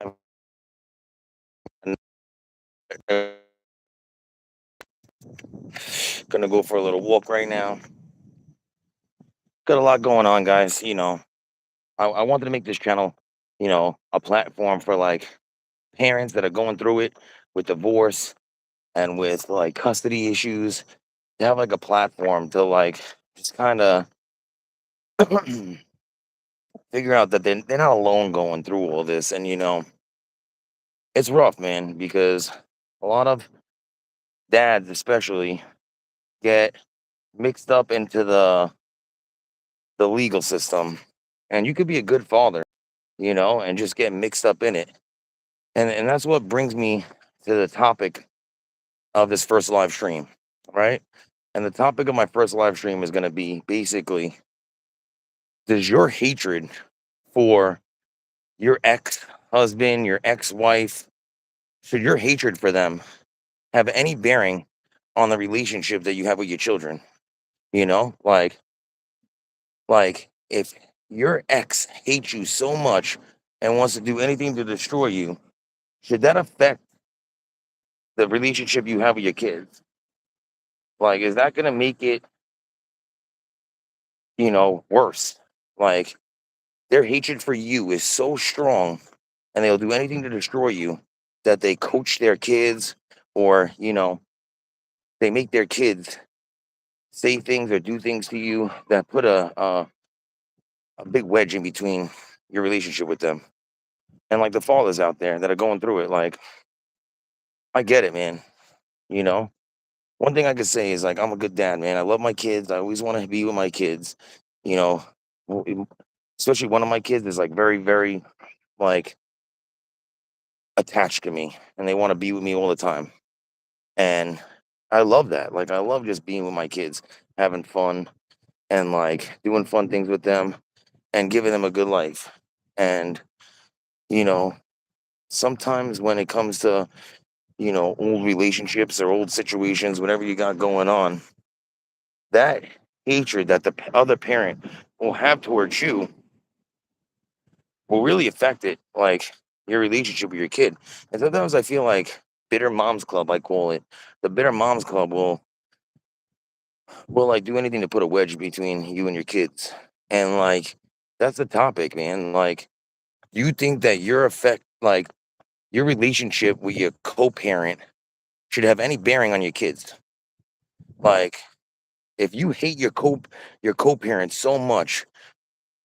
I'm gonna go for a little walk right now. Got a lot going on, guys. I wanted to make this channel, a platform for like parents that are going through it with divorce and with like custody issues. To have like a platform to like just kind of figure out that they're not alone going through all this. And it's rough, man, because a lot of dads, especially, get mixed up into the legal system, and you could be a good father, and just get mixed up in it. And that's what brings me to the topic of this first live stream, right? And the topic of my first live stream is going to be basically, does your hatred for your ex-husband, your ex-wife, should your hatred for them have any bearing on the relationship that you have with your children? You know, like if your ex hates you so much and wants to do anything to destroy you, should that affect the relationship you have with your kids? Like, is that gonna make it, worse? Like, their hatred for you is so strong and they'll do anything to destroy you that they coach their kids, or, they make their kids say things or do things to you that put a big wedge in between your relationship with them. And like the fathers out there that are going through it, like, I get it, man. You know, one thing I could say is like I'm a good dad, man. I love my kids. I always want to be with my kids. You know, w- especially one of my kids is like very, very like attached to me, and they want to be with me all the time. And I love that. Like I love just being with my kids, having fun, and like doing fun things with them, and giving them a good life. And you know, sometimes when it comes to old relationships or old situations, whatever you got going on, that hatred that the other parent will have towards you will really affect it, like your relationship with your kid. And sometimes I feel like bitter moms club, I call it. The bitter moms club will like do anything to put a wedge between you and your kids. And like that's the topic, man. Like, do you think that your relationship with your co-parent should have any bearing on your kids? Like, if you hate your co-parent so much,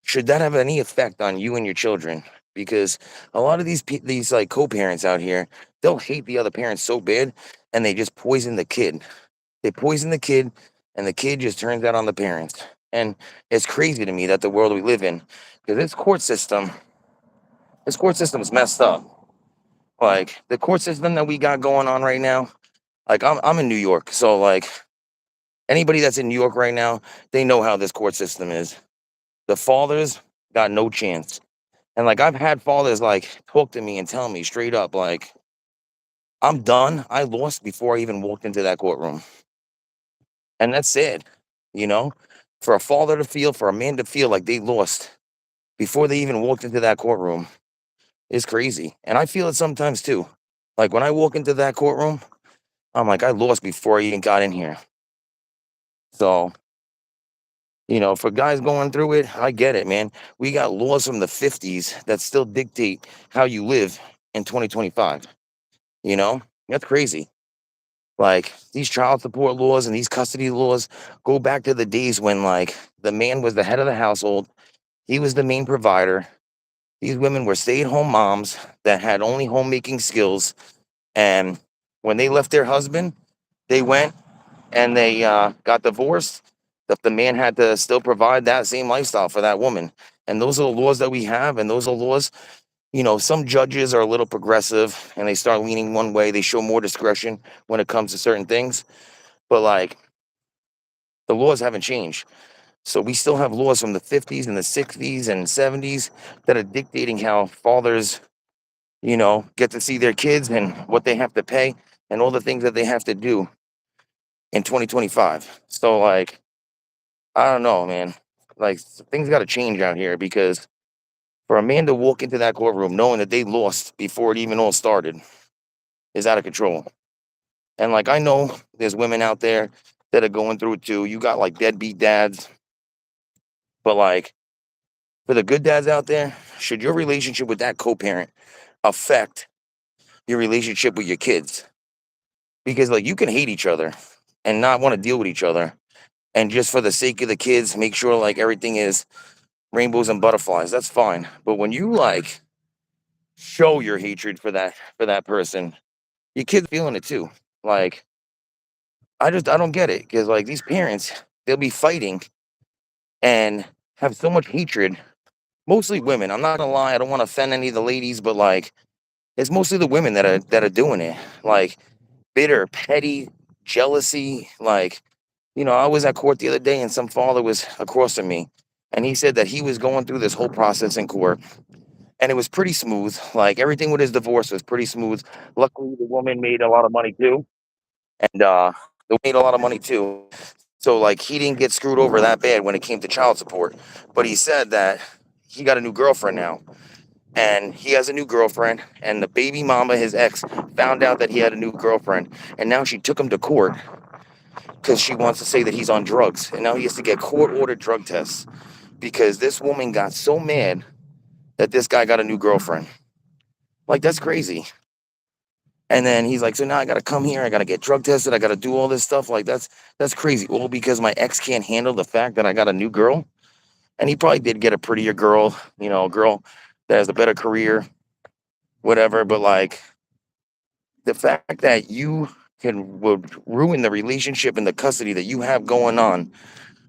should that have any effect on you and your children? Because a lot of these like co-parents out here, they'll hate the other parent so bad, and they just poison the kid. They poison the kid, and the kid just turns out on the parents. And it's crazy to me that the world we live in, because this court system is messed up. Like the court system that we got going on right now. Like I'm in New York, so like anybody that's in New York right now, they know how this court system is. The fathers got no chance. And like I've had fathers like talk to me and tell me straight up, like, I'm done. I lost before I even walked into that courtroom. And that's sad, you know? For a father to feel, for a man to feel like they lost before they even walked into that courtroom is crazy. And I feel it sometimes too. Like when I walk into that courtroom, I'm like, I lost before I even got in here. So, for guys going through it, I get it, man. We got laws from the 50s that still dictate how you live in 2025. You know, that's crazy. Like these child support laws and these custody laws go back to the days when like the man was the head of the household. He was the main provider. These women were stay-at-home moms that had only homemaking skills. And when they left their husband, they went and they got divorced. The man had to still provide that same lifestyle for that woman. And those are the laws that we have. And those are laws, some judges are a little progressive and they start leaning one way. They show more discretion when it comes to certain things. But like the laws haven't changed. So we still have laws from the 50s and the 60s and 70s that are dictating how fathers, get to see their kids and what they have to pay and all the things that they have to do in 2025. So like, I don't know, man. Like things got to change out here because For a man to walk into that courtroom knowing that they lost before it even all started is out of control. And like I know there's women out there that are going through it too. You got like deadbeat dads, but like for the good dads out there, should your relationship with that co-parent affect your relationship with your kids? Because like you can hate each other and not want to deal with each other, and just for the sake of the kids, make sure like everything is rainbows and butterflies. That's fine. But when you like show your hatred for that person, your kids feeling it too. Like I don't get it because like these parents, they'll be fighting and have so much hatred. Mostly women. I'm not gonna lie. I don't want to offend any of the ladies, but like it's mostly the women that are doing it. Like bitter, petty, jealousy. Like I was at court the other day and some father was across from me, and he said that he was going through this whole process in court, and it was pretty smooth. Like everything with his divorce was pretty smooth. Luckily, the woman made a lot of money too, and they made a lot of money too. So like he didn't get screwed over that bad when it came to child support. But he said that he got a new girlfriend now, and he has a new girlfriend, and the baby mama, his ex, found out that he had a new girlfriend, and now she took him to court because she wants to say that he's on drugs, and now he has to get court-ordered drug tests because this woman got so mad that this guy got a new girlfriend. Like that's crazy. And then he's like, so now I gotta come here, I gotta get drug tested, I gotta do all this stuff. Like that's crazy. All because my ex can't handle the fact that I got a new girl. And he probably did get a prettier girl, a girl that has a better career, whatever. But like the fact that you would ruin the relationship and the custody that you have going on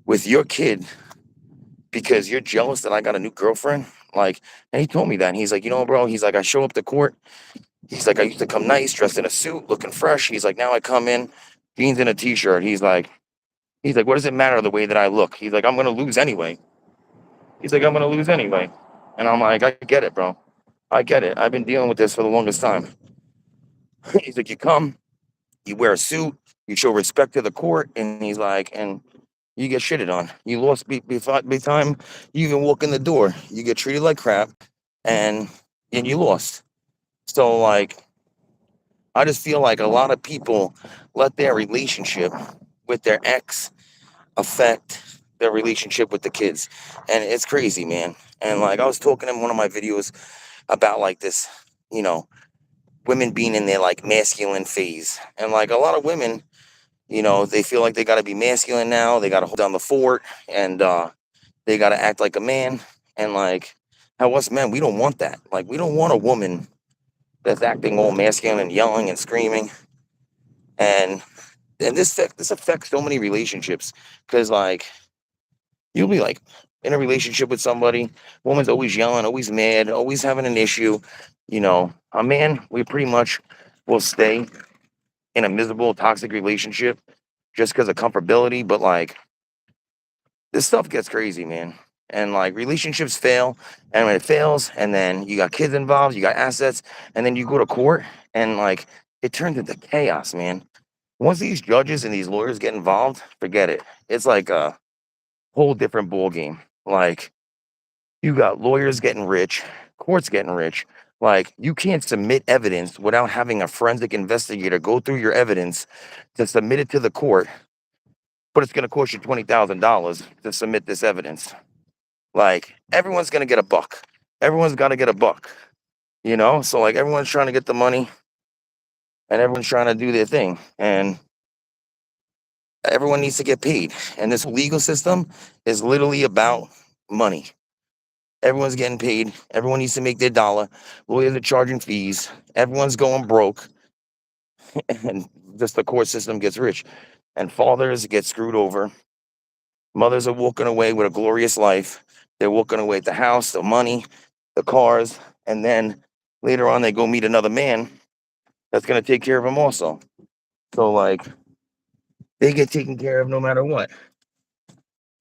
with your kid because you're jealous that I got a new girlfriend. Like, and he told me that. And he's like, bro, he's like, I show up to court. He's like, I used to come nice, dressed in a suit, looking fresh. He's like, now I come in, jeans and a t-shirt. He's like, what does it matter the way that I look? He's like, I'm gonna lose anyway. He's like, I'm gonna lose anyway. And I'm like, I get it, bro. I get it. I've been dealing with this for the longest time. He's like, you come, you wear a suit, you show respect to the court, and he's like, and you get shitted on. You lost before by the time you even walk in the door. You get treated like crap, and you lost. So like, I just feel like a lot of people let their relationship with their ex affect their relationship with the kids, and it's crazy, man. And like, I was talking in one of my videos about like this, you know, women being in their like masculine phase, and like a lot of women, they feel like they got to be masculine now. They got to hold down the fort, and they got to act like a man. And like, how us men, we don't want that. Like, we don't want a woman that's acting all masculine and yelling and screaming. And this affects so many relationships because like you'll be like in a relationship with somebody, woman's always yelling, always mad, always having an issue. A man, we pretty much will stay in a miserable, toxic relationship just because of comfortability. But like this stuff gets crazy, man. And like relationships fail, and when it fails, and then you got kids involved, you got assets, and then you go to court, and like it turns into chaos, man. Once these judges and these lawyers get involved, forget it. It's like a whole different ball game. Like you got lawyers getting rich, courts getting rich. Like you can't submit evidence without having a forensic investigator go through your evidence to submit it to the court, but it's going to cost you $20,000 to submit this evidence. Like everyone's going to get a buck. Everyone's got to get a buck, So like everyone's trying to get the money and everyone's trying to do their thing. And everyone needs to get paid. And this legal system is literally about money. Everyone's getting paid. Everyone needs to make their dollar. Lawyers are charging fees. Everyone's going broke. And just the court system gets rich. And fathers get screwed over. Mothers are walking away with a glorious life. They're walking away with the house, the money, the cars. And then later on, they go meet another man that's going to take care of them also. So, like, they get taken care of no matter what.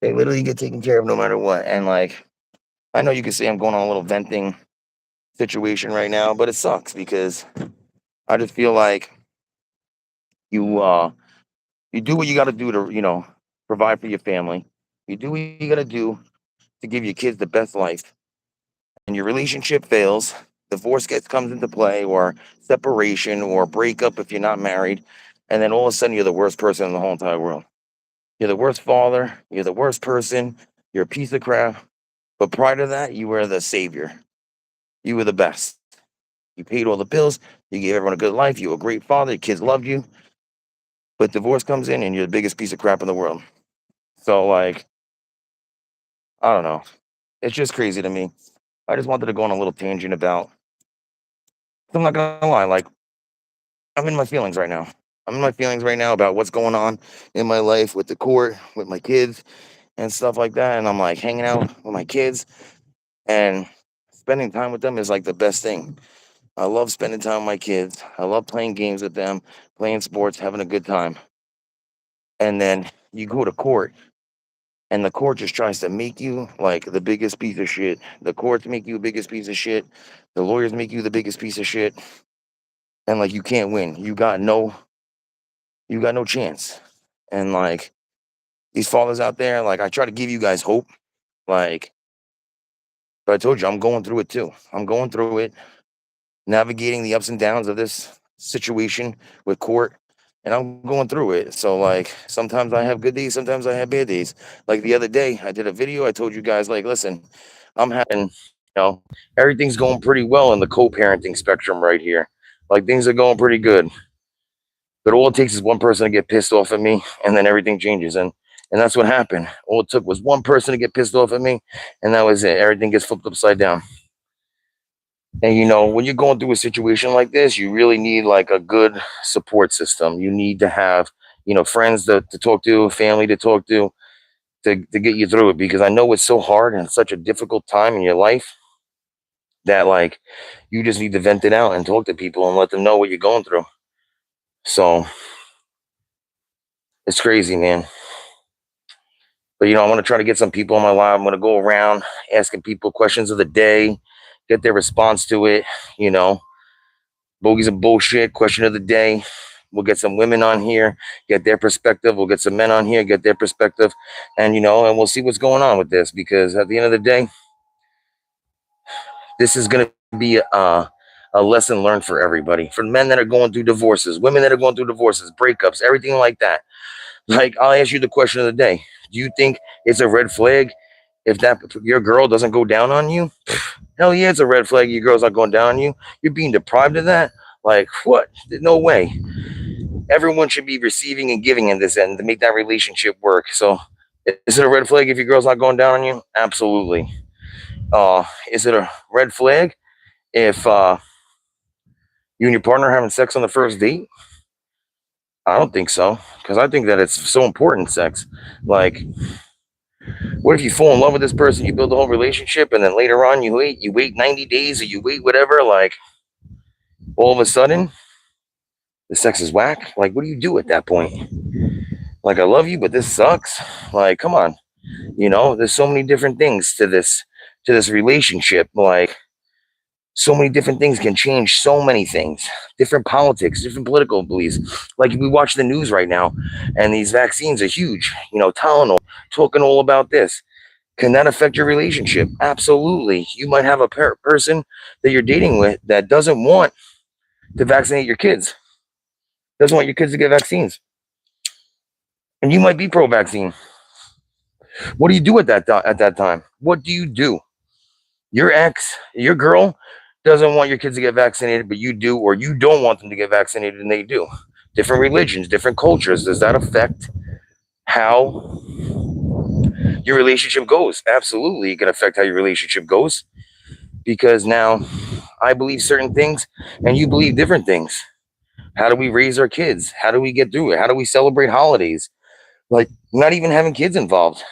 They literally get taken care of no matter what. And, like, I know you can say I'm going on a little venting situation right now, but it sucks because I just feel like you you do what you got to do to provide for your family. You do what you got to do to give your kids the best life. your relationship fails, divorce comes into play, or separation, or breakup if you're not married, and then all of a sudden you're the worst person in the whole entire world. You're the worst father. You're the worst person. You're a piece of crap. But prior to that, you were the savior. You were the best. You paid all the bills. You gave everyone a good life. You were a great father. Your kids loved you. But divorce comes in, and you're the biggest piece of crap in the world. So, like, I don't know. It's just crazy to me. I just wanted to go on a little tangent about. I'm not gonna lie. Like, I'm in my feelings right now. I'm in my feelings right now about what's going on in my life with the court, with my kids, and stuff like that. And I'm like hanging out with my kids, and spending time with them is like the best thing. I love spending time with my kids. I love playing games with them, playing sports, having a good time. And then you go to court, and the court just tries to make you like the biggest piece of shit. The courts make you the biggest piece of shit. The lawyers make you the biggest piece of shit. And like you can't win. You got no chance. And like these fathers out there, like I try to give you guys hope. Like, but I told you I'm going through it too. I'm going through it, navigating the ups and downs of this situation with court, and I'm going through it. So like sometimes I have good days, sometimes I have bad days. Like the other day, I did a video. I told you guys, like, listen, I'm having, everything's going pretty well in the co-parenting spectrum right here. Like things are going pretty good. But all it takes is one person to get pissed off at me, and then everything changes. And that's what happened. All it took was one person to get pissed off at me, and that was it. Everything gets flipped upside down. And when you're going through a situation like this, you really need like a good support system. You need to have, friends to talk to, family to talk to get you through it. Because I know it's so hard and it's such a difficult time in your life that like you just need to vent it out and talk to people and let them know what you're going through. So it's crazy, man. But I want to try to get some people on my live. I'm going to go around asking people questions of the day, get their response to it. You know, Bogies and bullshit question of the day. We'll get some women on here, get their perspective. We'll get some men on here, get their perspective, and and we'll see what's going on with this. Because at the end of the day, this is going to be a lesson learned for everybody. For men that are going through divorces, women that are going through divorces, breakups, everything like that. Like, I'll ask you the question of the day. Do you think it's a red flag if that your girl doesn't go down on you? Hell yeah, it's a red flag. Your girl's not going down on you. You're being deprived of that. Like, what? No way. Everyone should be receiving and giving in this end to make that relationship work. So, is it a red flag if your girl's not going down on you? Absolutely. Is it a red flag if you and your partner are having sex on the first date? I don't think so, because I think that it's so important. Sex, like, what if you fall in love with this person, you build a whole relationship, and then later on you wait 90 days or you wait whatever, like all of a sudden the sex is whack? Like, what do you do at that point? Like, I love you, but this sucks. Like, come on. There's so many different things to this relationship. Like, so many different things can change so many things. Different politics, different political beliefs. Like, we watch the news right now, and these vaccines are huge. Tylenol, talking all about this. Can that affect your relationship? Absolutely. You might have a person that you're dating with that doesn't want to vaccinate your kids, doesn't want your kids to get vaccines. And you might be pro-vaccine. What do you do at that time? What do you do? Your girl doesn't want your kids to get vaccinated, but you do, or you don't want them to get vaccinated and they do. Different religions, different cultures. Does that affect how your relationship goes? Absolutely, it can affect how your relationship goes, because now I believe certain things and you believe different things. How do we raise our kids? How do we get through it? How do we celebrate holidays? Like, not even having kids involved.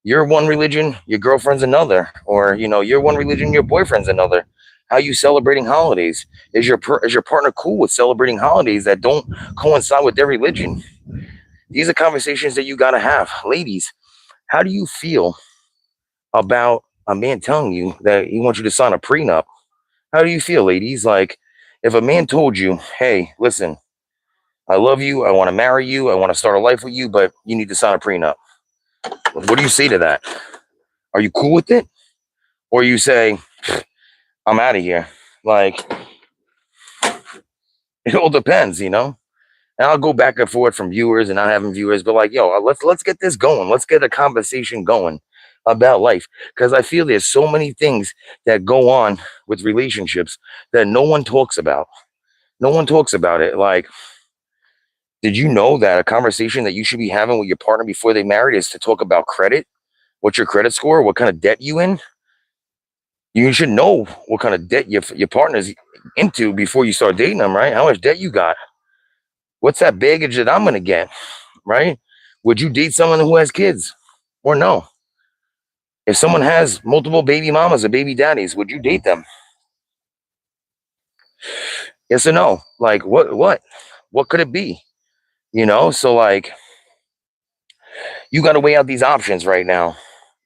You're one religion, your girlfriend's another, or you're one religion, your boyfriend's another. How are you celebrating holidays? Is your partner cool with celebrating holidays that don't coincide with their religion? These are conversations that you got to have. Ladies, how do you feel about a man telling you that he wants you to sign a prenup? How do you feel, ladies? Like, if a man told you, hey, listen, I love you, I want to marry you, I want to start a life with you, but you need to sign a prenup. What do you say to that? Are you cool with it? Or you say, I'm out of here. Like, it all depends, you know? And I'll go back and forth from viewers and not having viewers, but like, yo, let's get this going. Let's get a conversation going about life. Because I feel there's so many things that go on with relationships that no one talks about. No one talks about it. Like, did you know that a conversation that you should be having with your partner before they married is to talk about credit? What's your credit score? What kind of debt you in? You should know what kind of debt your partner's into before you start dating them, right? How much debt you got? What's that baggage that I'm gonna get, right? Would you date someone who has kids, or no? If someone has multiple baby mamas or baby daddies, would you date them? Yes or no? Like, what could it be? You know, so like, you got to weigh out these options right now.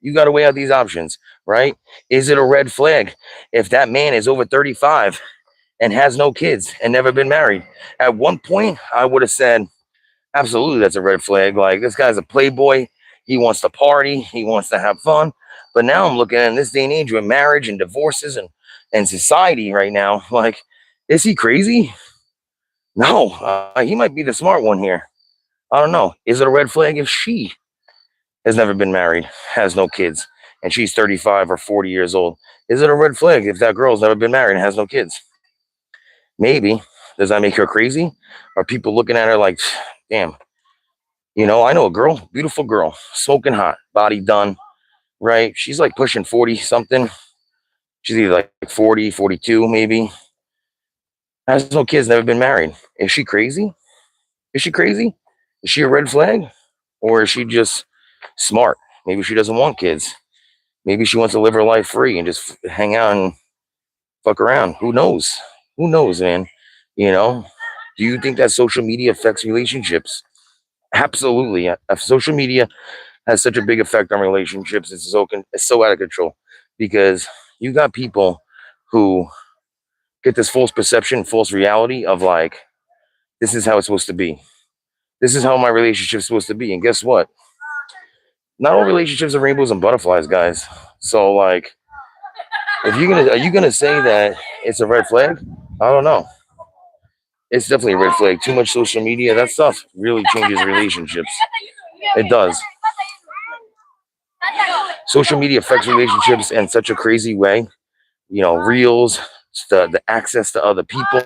You got to weigh out these options, right? Is it a red flag if that man is over 35 and has no kids and never been married? At one point, I would have said, absolutely, that's a red flag. Like, this guy's a playboy. He wants to party. He wants to have fun. But now I'm looking at in this day and age with marriage and divorces and society right now. Like, is he crazy? No, he might be the smart one here. I don't know. Is it a red flag if she has never been married, has no kids, and she's 35 or 40 years old? Is it a red flag if that girl's never been married and has no kids? Maybe. Does that make her crazy? Are people looking at her like, damn, you know, I know a girl, beautiful girl, smoking hot, body done, right? She's like pushing 40 something. She's either like 40, 42, maybe. Has no kids, never been married. Is she crazy? Is she crazy? Is she a red flag? Or is she just smart? Maybe she doesn't want kids. Maybe she wants to live her life free and just hang out and fuck around. Who knows? Who knows, man? You know? Do you think that social media affects relationships? Absolutely. Social media has such a big effect on relationships. It's so out of control because you got people who get this false perception, false reality of like, this is how it's supposed to be. This is how my relationship's supposed to be. And guess what? Not all relationships are rainbows and butterflies, guys. So like, if you're gonna, are you gonna say that it's a red flag? I don't know. It's definitely a red flag. Too much social media, that stuff really changes relationships. It does. Social media affects relationships in such a crazy way. You know, reels, the access to other people,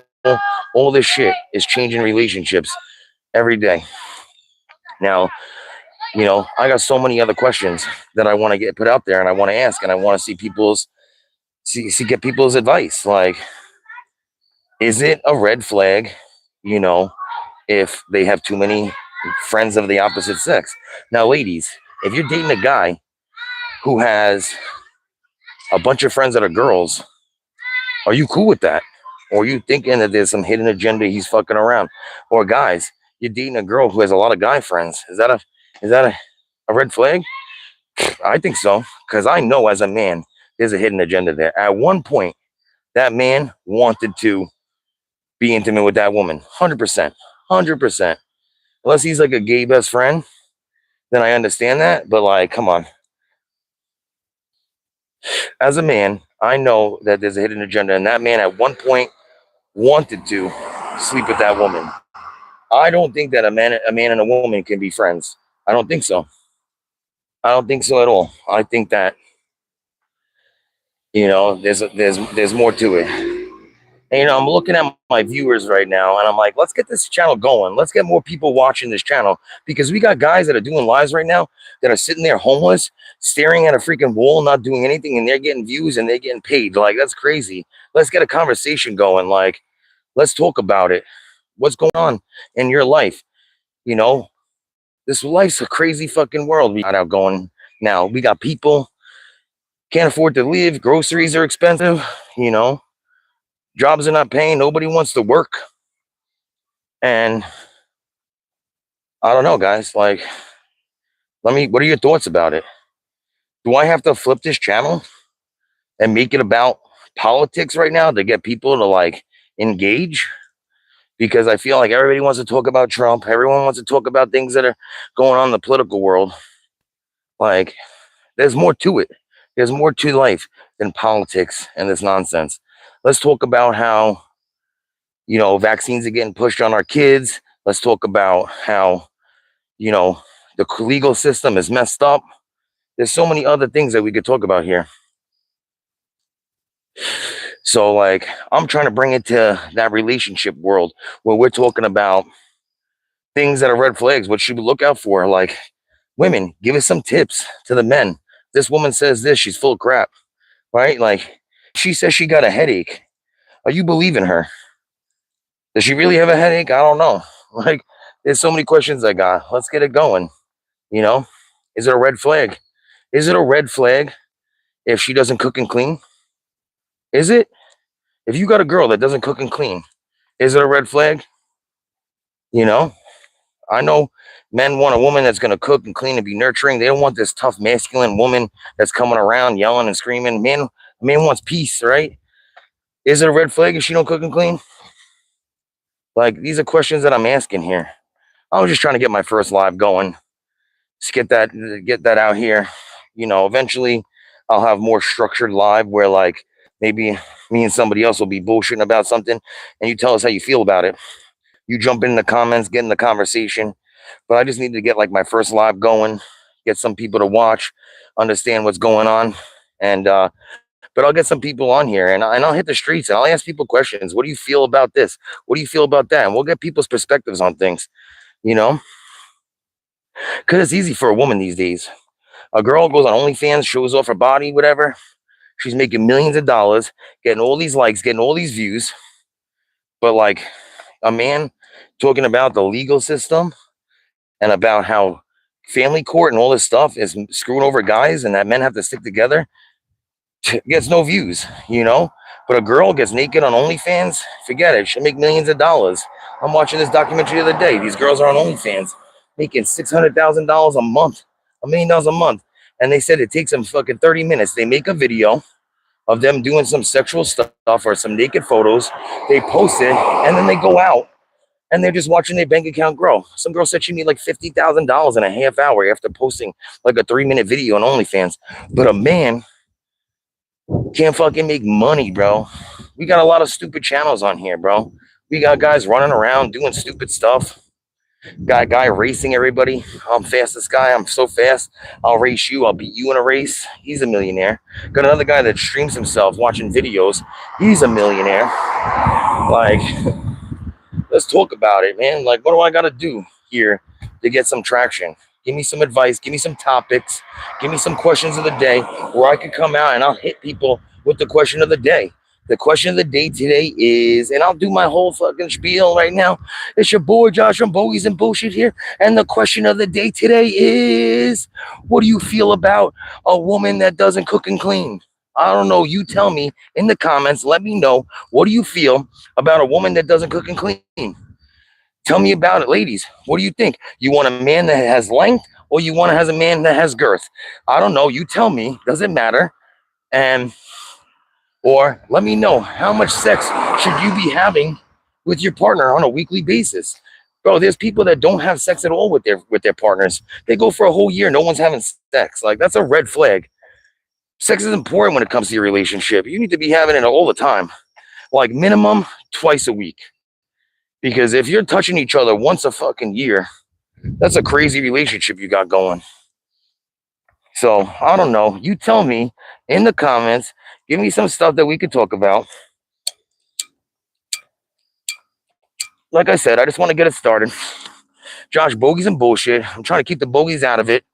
all this shit is changing relationships every day. Now, you know, I got so many other questions that I want to get put out there and I want to ask and I want to see get people's advice. Like, is it a red flag, you know, if they have too many friends of the opposite sex? Now, ladies, if you're dating a guy who has a bunch of friends that are girls, are you cool with that? Or are you thinking that there's some hidden agenda he's fucking around? Or guys, you're dating a girl who has a lot of guy friends. Is that a red flag? I think so. Because I know as a man, there's a hidden agenda there. At one point, that man wanted to be intimate with that woman. 100%. 100%. Unless he's like a gay best friend, then I understand that. But like, come on. As a man, I know that there's a hidden agenda. And that man at one point wanted to sleep with that woman. I don't think that a man and a woman can be friends. I don't think so. I don't think so at all. I think that, you know, there's more to it. And, you know, I'm looking at my viewers right now, and I'm like, let's get this channel going. Let's get more people watching this channel because we got guys that are doing lives right now that are sitting there homeless, staring at a freaking wall, not doing anything, and they're getting views and they're getting paid. Like, that's crazy. Let's get a conversation going. Like, let's talk about it. What's going on in your life? You know, this life's a crazy fucking world. We got out going now. We got people can't afford to live. Groceries are expensive. You know, jobs are not paying. Nobody wants to work. And I don't know, guys. Like, what are your thoughts about it? Do I have to flip this channel and make it about politics right now to get people to like engage? Because I feel like everybody wants to talk about Trump. Everyone wants to talk about things that are going on in the political world. Like, there's more to it. There's more to life than politics and this nonsense. Let's talk about how, vaccines are getting pushed on our kids. Let's talk about how, you know, the legal system is messed up. There's so many other things that we could talk about here. So, like, I'm trying to bring it to that relationship world where we're talking about things that are red flags, what should we look out for? Like, women, give us some tips to the men. This woman says this, she's full of crap, right? Like, she says she got a headache. Are you believing her? Does she really have a headache? I don't know. Like, there's so many questions I got. Let's get it going. You know, is it a red flag? Is it a red flag if she doesn't cook and clean? Is it? If you got a girl that doesn't cook and clean, is it a red flag? You know, I know men want a woman that's going to cook and clean and be nurturing. They don't want this tough, masculine woman that's coming around yelling and screaming. Man wants peace, right? Is it a red flag if she don't cook and clean? Like, these are questions that I'm asking here. I was just trying to get my first live going. Just get that out here. Eventually I'll have more structured live where, like, maybe me and somebody else will be bullshitting about something and you tell us how you feel about it. You jump in the comments, get in the conversation. But I just need to get like my first live going, get some people to watch, understand what's going on. And but I'll get some people on here and I'll hit the streets and I'll ask people questions. What do you feel about this? What do you feel about that? And we'll get people's perspectives on things, you know, because it's easy for a woman these days. A girl goes on OnlyFans, shows off her body, whatever. She's making millions of dollars, getting all these likes, getting all these views. But like a man talking about the legal system and about how family court and all this stuff is screwing over guys and that men have to stick together gets no views. But a girl gets naked on OnlyFans, forget it. She'll make millions of dollars. I'm watching this documentary the other day. These girls are on OnlyFans making $600,000 a month, $1 million a month. And they said it takes them fucking 30 minutes. They make a video of them doing some sexual stuff or some naked photos. They post it and then they go out and they're just watching their bank account grow. Some girl said she made like $50,000 in a half hour after posting like a 3-minute video on OnlyFans. But a man can't fucking make money, bro. We got a lot of stupid channels on here, bro. We got guys running around doing stupid stuff. Got a guy racing everybody. I'm fastest guy. I'm so fast. I'll race you. I'll beat you in a race. He's a millionaire. Got another guy that streams himself watching videos. He's a millionaire. Like, let's talk about it, man. Like, what do I got to do here to get some traction? Give me some advice. Give me some topics. Give me some questions of the day where I could come out and I'll hit people with the question of the day. The question of the day today is, and I'll do my whole fucking spiel right now. It's your boy Josh from Bogies and Bullshit here. And the question of the day today is, what do you feel about a woman that doesn't cook and clean? I don't know. You tell me in the comments. Let me know. What do you feel about a woman that doesn't cook and clean? Tell me about it, ladies. What do you think? You want a man that has length or you want to have a man that has girth? I don't know. You tell me. Doesn't matter. And or let me know, how much sex should you be having with your partner on a weekly basis? Bro, there's people that don't have sex at all with their partners. They go for a whole year, no one's having sex. Like, that's a red flag. Sex is important when it comes to your relationship. You need to be having it all the time, like minimum twice a week. Because if you're touching each other once a fucking year, that's a crazy relationship you got going. So I don't know. You tell me in the comments. Give me some stuff that we could talk about. Like I said, I just want to get it started. Josh, bogeys and bullshit. I'm trying to keep the bogeys out of it.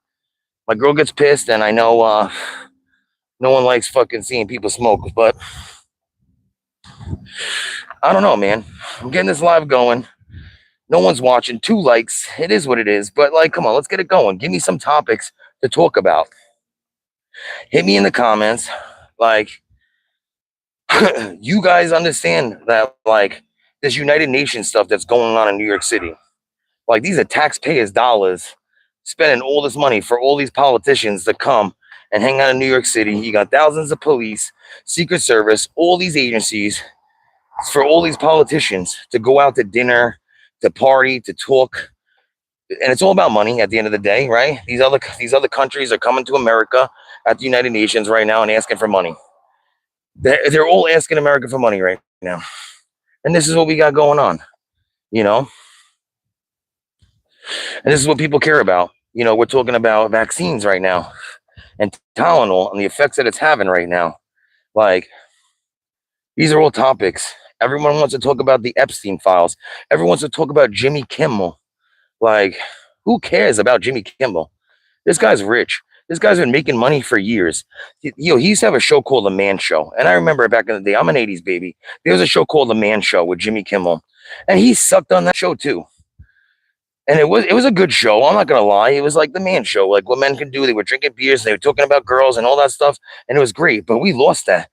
My girl gets pissed, and I know no one likes fucking seeing people smoke, but I don't know, man. I'm getting this live going. No one's watching. 2 likes. It is what it is. But, like, come on, let's get it going. Give me some topics to talk about. Hit me in the comments. Like, you guys understand that, like, this United Nations stuff that's going on in New York City. Like, these are taxpayers' dollars spending all this money for all these politicians to come and hang out in New York City. You got thousands of police, Secret Service, all these agencies for all these politicians to go out to dinner, to party, to talk. And it's all about money at the end of the day, right? These other countries are coming to America at the United Nations right now and asking for money. They're all asking America for money right now. And this is what we got going on, you know? And this is what people care about. We're talking about vaccines right now and Tylenol and the effects that it's having right now. Like, these are all topics. Everyone wants to talk about the Epstein files. Everyone wants to talk about Jimmy Kimmel. Like, who cares about Jimmy Kimmel? This guy's rich. This guy's been making money for years. He used to have a show called The Man Show. And I remember back in the day, I'm an 80s baby. There was a show called The Man Show with Jimmy Kimmel. And he sucked on that show too. And it was a good show. I'm not gonna lie. It was like the man show, like what men can do. They were drinking beers, and they were talking about girls and all that stuff, and it was great. But we lost that.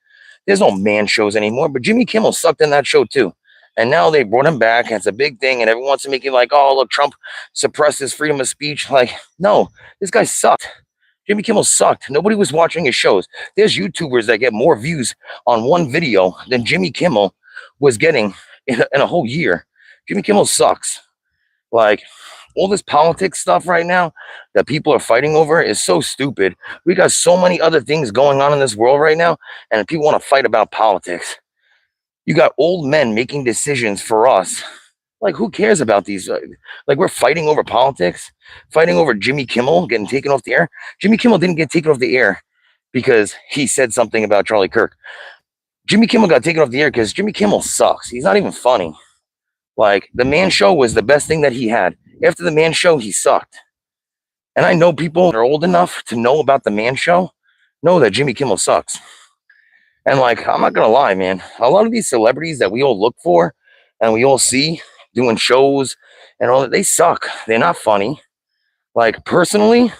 There's no man shows anymore. But Jimmy Kimmel sucked in that show too. And now they brought him back, and it's a big thing, and everyone wants to make it like, oh, look, Trump suppressed his freedom of speech. Like, no, this guy sucked. Jimmy Kimmel sucked. Nobody was watching his shows. There's YouTubers that get more views on one video than Jimmy Kimmel was getting in a whole year. Jimmy Kimmel sucks. Like, all this politics stuff right now that people are fighting over is so stupid. We got so many other things going on in this world right now, and people want to fight about politics. You got old men making decisions for us. Like, who cares about these? Like, we're fighting over politics, fighting over Jimmy Kimmel getting taken off the air. Jimmy Kimmel didn't get taken off the air because he said something about Charlie Kirk. Jimmy Kimmel got taken off the air because Jimmy Kimmel sucks. He's not even funny. Like, the Man Show was the best thing that he had. After the Man Show, he sucked. And I know people that are old enough to know about the Man Show know that Jimmy Kimmel sucks. And like, I'm not gonna lie, man. A lot of these celebrities that we all look for and we all see doing shows and all that, they suck. They're not funny. Like, personally,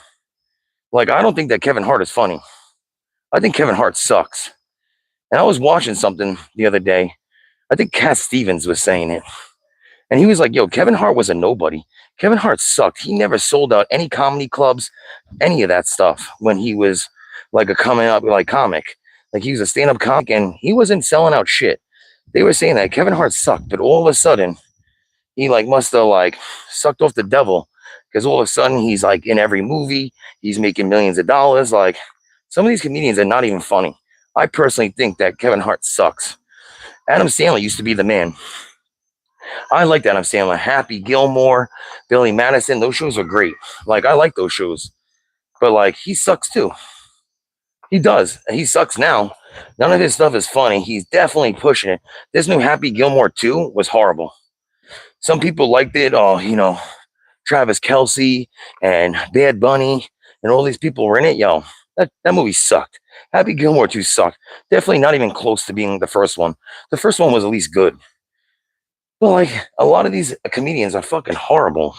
like, I don't think that Kevin Hart is funny. I think Kevin Hart sucks. And I was watching something the other day. I think Cat Stevens was saying it. And he was like, yo, Kevin Hart was a nobody. Kevin Hart sucked. He never sold out any comedy clubs, any of that stuff when he was like a coming up like comic. Like, he was a stand-up comic and he wasn't selling out shit. They were saying that Kevin Hart sucked, but all of a sudden he like must have like sucked off the devil because all of a sudden he's like in every movie. He's making millions of dollars. Like, some of these comedians are not even funny. I personally think that Kevin Hart sucks. Adam Sandler used to be the man. I like Adam Sandler. Happy Gilmore, Billy Madison. Those shows are great. Like, I like those shows. But like, he sucks too. He does. He sucks now. None of his stuff is funny. He's definitely pushing it. This new Happy Gilmore 2 was horrible. Some people liked it. Oh, Travis Kelce and Bad Bunny and all these people were in it. Yo, that movie sucked. Happy Gilmore 2 sucked. Definitely not even close to being the first one. The first one was at least good. But like, a lot of these comedians are fucking horrible.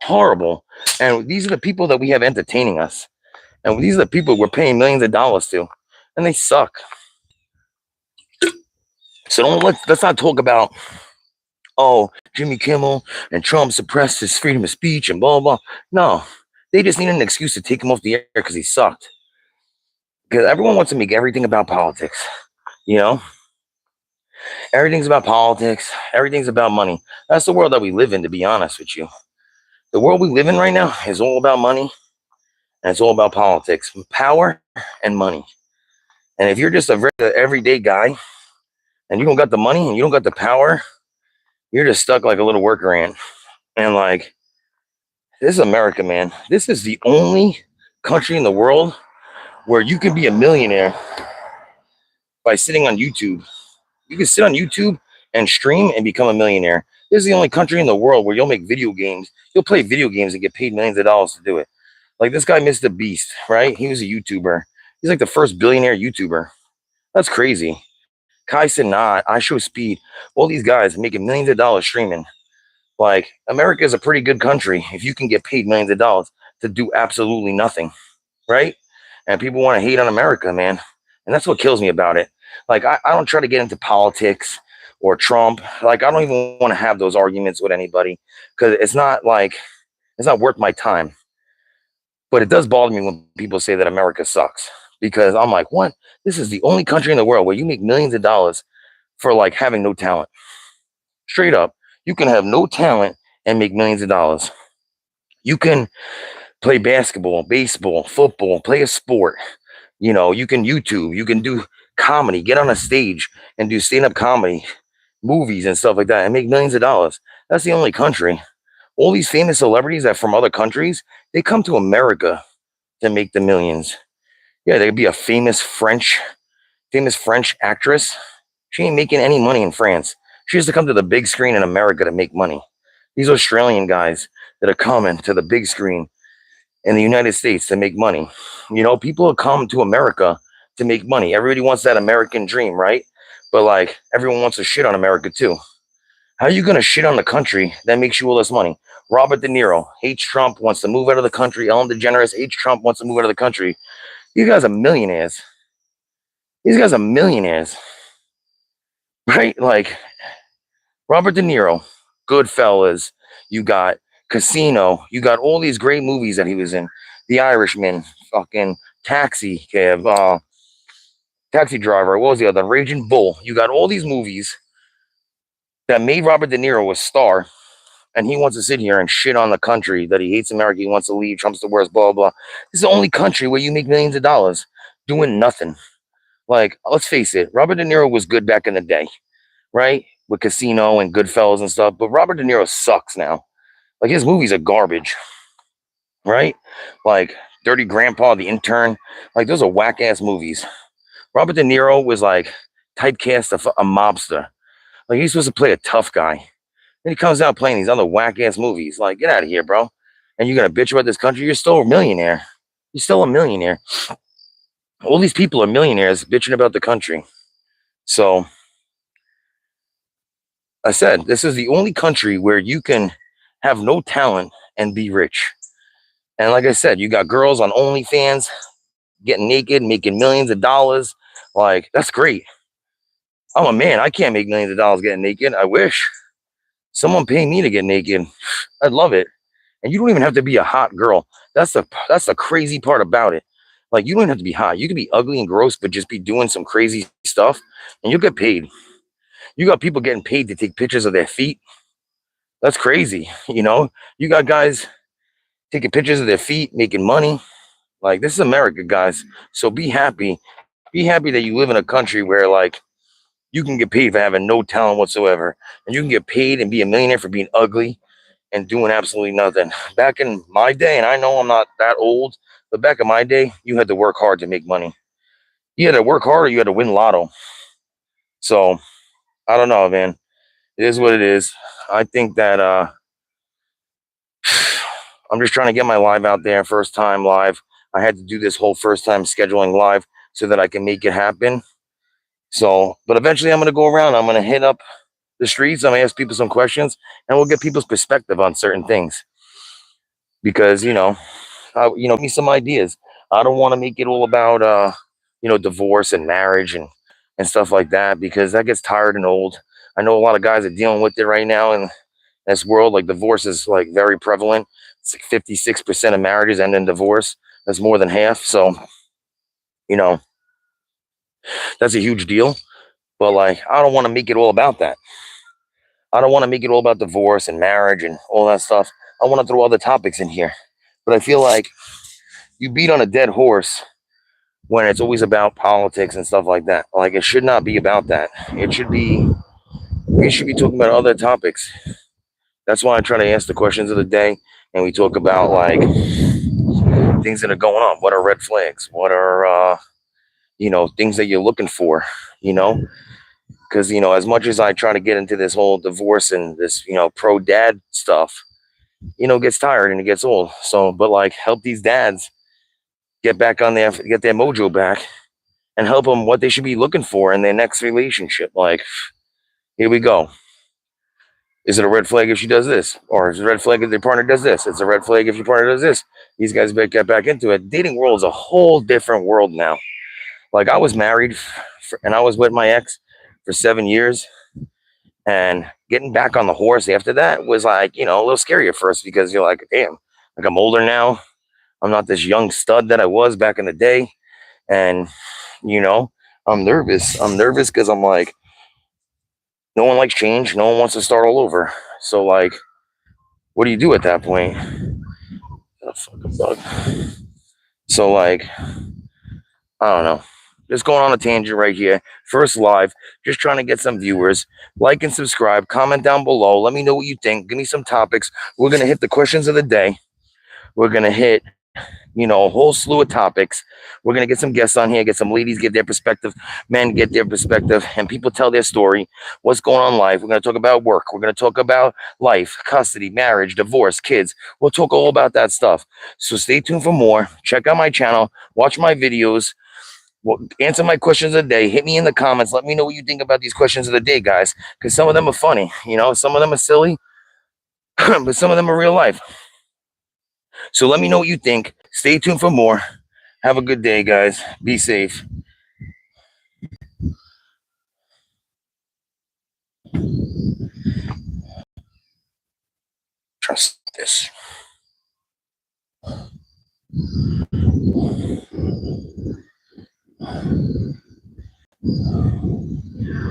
Horrible. And these are the people that we have entertaining us. And these are the people we're paying millions of dollars to. And they suck. So let's not talk about, oh, Jimmy Kimmel and Trump suppressed his freedom of speech and blah, blah. No. They just need an excuse to take him off the air because he sucked. Because everyone wants to make everything about politics. Everything's about politics. Everything's about money. That's the world that we live in, to be honest with you. The world we live in right now is all about money. And it's all about politics, power, and money. And if you're just a everyday guy and you don't got the money and you don't got the power, you're just stuck like a little worker ant. And like, this is America, man. This is the only country in the world where you can be a millionaire by sitting on YouTube. You can sit on YouTube and stream and become a millionaire. This is the only country in the world where you'll make video games. You'll play video games and get paid millions of dollars to do it. Like this guy, Mr. Beast, right? He was a YouTuber. He's like the first billionaire YouTuber. That's crazy. Kai Cenat, I Show Speed, all these guys making millions of dollars streaming. Like, America is a pretty good country if you can get paid millions of dollars to do absolutely nothing, right? And people want to hate on America, man. And that's what kills me about it. Like, I don't try to get into politics or Trump. Like, I don't even want to have those arguments with anybody because it's not worth my time. But it does bother me when people say that America sucks because I'm like, what? This is the only country in the world where you make millions of dollars for like having no talent. Straight up, you can have no talent and make millions of dollars. You can play basketball, baseball, football, play a sport. You can YouTube, you can do comedy, get on a stage and do stand-up comedy, movies and stuff like that, and make millions of dollars. That's the only country. All these famous celebrities that from other countries, they come to America to make the millions. Yeah, there'd be a famous French actress. She ain't making any money in France. She has to come to the big screen in America to make money. These Australian guys that are coming to the big screen in the United States to make money. People come to America to make money. Everybody wants that American dream, right? But like everyone wants to shit on America too. How are you gonna shit on the country that makes you all this money? Robert De Niro hates Trump, wants to move out of the country. Ellen DeGeneres hates Trump, wants to move out of the country. You guys are millionaires. These guys are millionaires, right? Like Robert De Niro, Goodfellas, you got Casino, you got all these great movies that he was in. The Irishman, fucking Taxi Driver, what was the other? Raging Bull. You got all these movies that made Robert De Niro a star, and he wants to sit here and shit on the country that he hates America, he wants to leave, Trump's the worst, blah, blah. This is the only country where you make millions of dollars doing nothing. Like, let's face it, Robert De Niro was good back in the day, right? With Casino and Goodfellas and stuff, but Robert De Niro sucks now. Like, his movies are garbage, right? Like, Dirty Grandpa, The Intern, like, those are whack ass movies. Robert De Niro was like typecast a mobster. Like, he's supposed to play a tough guy. Then he comes out playing these other whack ass movies. Like, get out of here, bro. And you're gonna bitch about this country? You're still a millionaire. You're still a millionaire. All these people are millionaires bitching about the country. So I said, this is the only country where you can have no talent and be rich. And like I said, you got girls on OnlyFans getting naked, making millions of dollars. Like, that's great. I'm a man. I can't make millions of dollars getting naked. I wish someone pay me to get naked. I'd love it. And you don't even have to be a hot girl. That's the crazy part about it. Like, you don't have to be hot. You can be ugly and gross, but just be doing some crazy stuff, and you'll get paid. You got people getting paid to take pictures of their feet. That's crazy. You got guys taking pictures of their feet, making money. Like, this is America, guys. So be happy. Be happy that you live in a country where like you can get paid for having no talent whatsoever, and you can get paid and be a millionaire for being ugly and doing absolutely nothing. Back in my day, and I know I'm not that old, but back in my day, you had to work hard to make money. You had to work hard or you had to win lotto. So I don't know, man. It is what it is. I think that I'm just trying to get my live out there, first time live. I had to do this whole first time scheduling live so that I can make it happen. So, but eventually I'm going to go around. I'm going to hit up the streets. I'm going to ask people some questions and we'll get people's perspective on certain things because, give me some ideas. I don't want to make it all about, divorce and marriage and stuff like that because that gets tired and old. I know a lot of guys are dealing with it right now in this world. Like, divorce is like very prevalent. It's like 56% of marriages end in divorce. That's more than half. So, you know, that's a huge deal. But like, I don't want to make it all about that. I don't want to make it all about divorce and marriage and all that stuff. I want to throw other topics in here. But I feel like you beat on a dead horse when it's always about politics and stuff like that. Like, it should not be about that. We should be talking about other topics. That's why I try to ask the questions of the day and we talk about like things that are going on. What are red flags? What are, things that you're looking for, you know? Because, as much as I try to get into this whole divorce and this, pro dad stuff, gets tired and it gets old. So, but like, help these dads get back on there, get their mojo back and help them what they should be looking for in their next relationship. Like, here we go. Is it a red flag if she does this? Or is it a red flag if their partner does this? It's a red flag if your partner does this. These guys better get back into it. Dating world is a whole different world now. Like, I was married and I was with my ex for 7 years. And getting back on the horse after that was like, a little scary at first because you're like, damn, like I'm older now. I'm not this young stud that I was back in the day. And, I'm nervous. I'm nervous because I'm like, no one likes change. No one wants to start all over. So, like, what do you do at that point? Oh, fucking bug. So, like, I don't know. Just going on a tangent right here. First live, just trying to get some viewers. Like and subscribe. Comment down below. Let me know what you think. Give me some topics. We're gonna hit the questions of the day. We're gonna hit, a whole slew of topics. We're gonna get some guests on here, get some ladies give their perspective, men get their perspective, and people tell their story. What's going on in life? We're gonna talk about work. We're gonna talk about life, custody, marriage, divorce, kids. We'll talk all about that stuff. So stay tuned for more. Check out my channel. Watch my videos. Well, answer my questions of the day. Hit me in the comments. Let me know what you think about these questions of the day, guys. Because some of them are funny. Some of them are silly, but some of them are real life. So let me know what you think. Stay tuned for more. Have a good day, guys. Be safe. Trust this.